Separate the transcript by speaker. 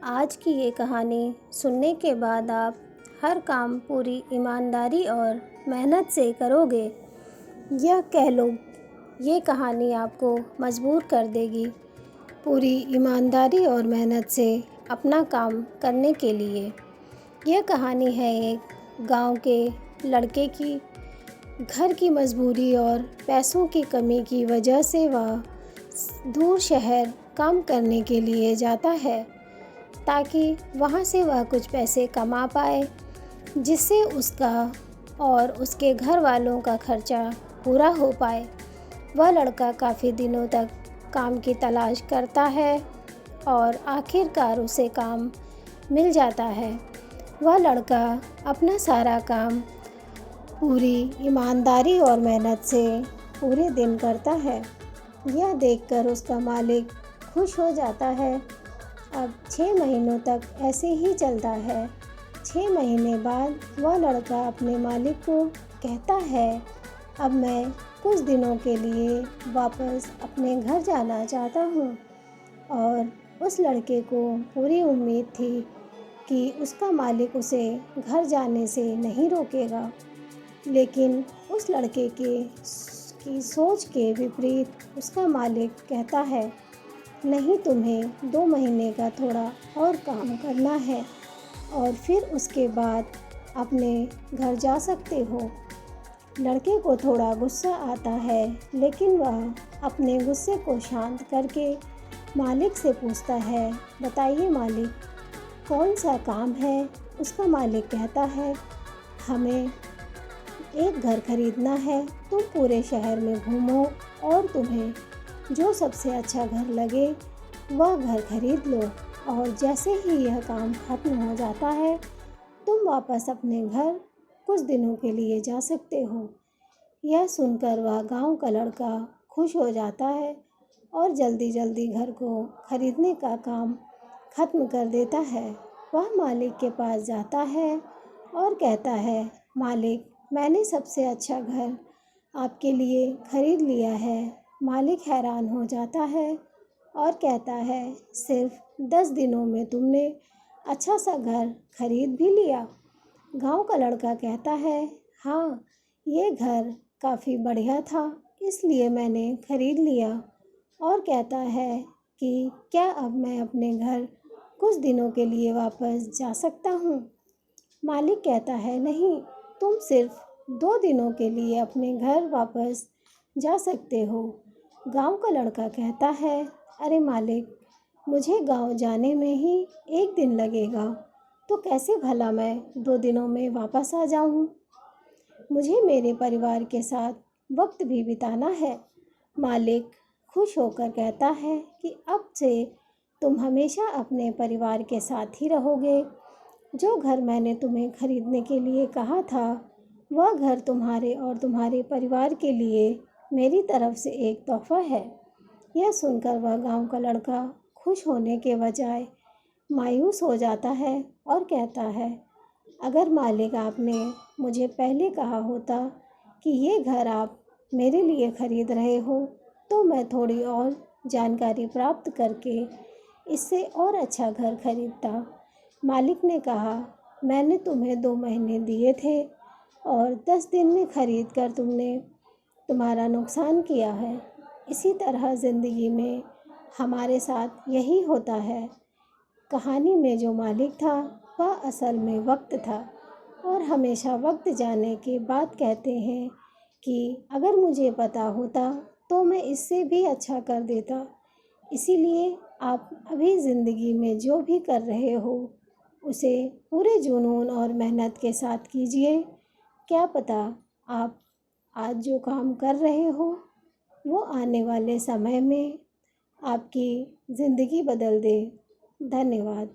Speaker 1: आज की ये कहानी सुनने के बाद आप हर काम पूरी ईमानदारी और मेहनत से करोगे। यह कह लो, ये कहानी आपको मजबूर कर देगी पूरी ईमानदारी और मेहनत से अपना काम करने के लिए। यह कहानी है एक गांव के लड़के की। घर की मजबूरी और पैसों की कमी की वजह से वह दूर शहर काम करने के लिए जाता है ताकि वहाँ से वह कुछ पैसे कमा पाए, जिससे उसका और उसके घर वालों का खर्चा पूरा हो पाए। वह लड़का काफ़ी दिनों तक काम की तलाश करता है और आखिरकार उसे काम मिल जाता है। वह लड़का अपना सारा काम पूरी ईमानदारी और मेहनत से पूरे दिन करता है। यह देखकर उसका मालिक खुश हो जाता है। अब 6 महीनों तक ऐसे ही चलता है। 6 महीने बाद वह लड़का अपने मालिक को कहता है, अब मैं कुछ दिनों के लिए वापस अपने घर जाना चाहता हूँ। और उस लड़के को पूरी उम्मीद थी कि उसका मालिक उसे घर जाने से नहीं रोकेगा, लेकिन उस लड़के की सोच के विपरीत उसका मालिक कहता है, नहीं, तुम्हें 2 महीने का थोड़ा और काम करना है और फिर उसके बाद अपने घर जा सकते हो। लड़के को थोड़ा गुस्सा आता है, लेकिन वह अपने गुस्से को शांत करके मालिक से पूछता है, बताइए मालिक, कौन सा काम है? उसका मालिक कहता है, हमें एक घर खरीदना है। तुम पूरे शहर में घूमो और तुम्हें जो सबसे अच्छा घर लगे वह घर खरीद लो, और जैसे ही यह काम खत्म हो जाता है तुम वापस अपने घर कुछ दिनों के लिए जा सकते हो। यह सुनकर वह गांव का लड़का खुश हो जाता है और जल्दी जल्दी घर को खरीदने का काम खत्म कर देता है। वह मालिक के पास जाता है और कहता है, मालिक, मैंने सबसे अच्छा घर आपके लिए खरीद लिया है। मालिक हैरान हो जाता है और कहता है, सिर्फ 10 दिनों में तुमने अच्छा सा घर खरीद भी लिया? गांव का लड़का कहता है, हाँ, ये घर काफ़ी बढ़िया था, इसलिए मैंने खरीद लिया। और कहता है कि क्या अब मैं अपने घर कुछ दिनों के लिए वापस जा सकता हूँ? मालिक कहता है, नहीं, तुम सिर्फ 2 दिनों के लिए अपने घर वापस जा सकते हो। गांव का लड़का कहता है, अरे मालिक, मुझे गांव जाने में ही 1 दिन लगेगा, तो कैसे भला मैं 2 दिनों में वापस आ जाऊं? मुझे मेरे परिवार के साथ वक्त भी बिताना है। मालिक खुश होकर कहता है कि अब से तुम हमेशा अपने परिवार के साथ ही रहोगे। जो घर मैंने तुम्हें खरीदने के लिए कहा था, वह घर तुम्हारे और तुम्हारे परिवार के लिए मेरी तरफ से एक तोहफा है। यह सुनकर वह गांव का लड़का खुश होने के बजाय मायूस हो जाता है और कहता है, अगर मालिक, आपने मुझे पहले कहा होता कि ये घर आप मेरे लिए खरीद रहे हो, तो मैं थोड़ी और जानकारी प्राप्त करके इससे और अच्छा घर खरीदता। मालिक ने कहा, मैंने तुम्हें 2 महीने दिए थे और 10 दिन में खरीद कर तुमने तुम्हारा नुकसान किया है। इसी तरह ज़िंदगी में हमारे साथ यही होता है। कहानी में जो मालिक था वह असल में वक्त था, और हमेशा वक्त जाने के बाद कहते हैं कि अगर मुझे पता होता तो मैं इससे भी अच्छा कर देता। इसीलिए आप अभी ज़िंदगी में जो भी कर रहे हो उसे पूरे जुनून और मेहनत के साथ कीजिए। क्या पता आप आज जो काम कर रहे हो वो आने वाले समय में आपकी ज़िंदगी बदल दे। धन्यवाद।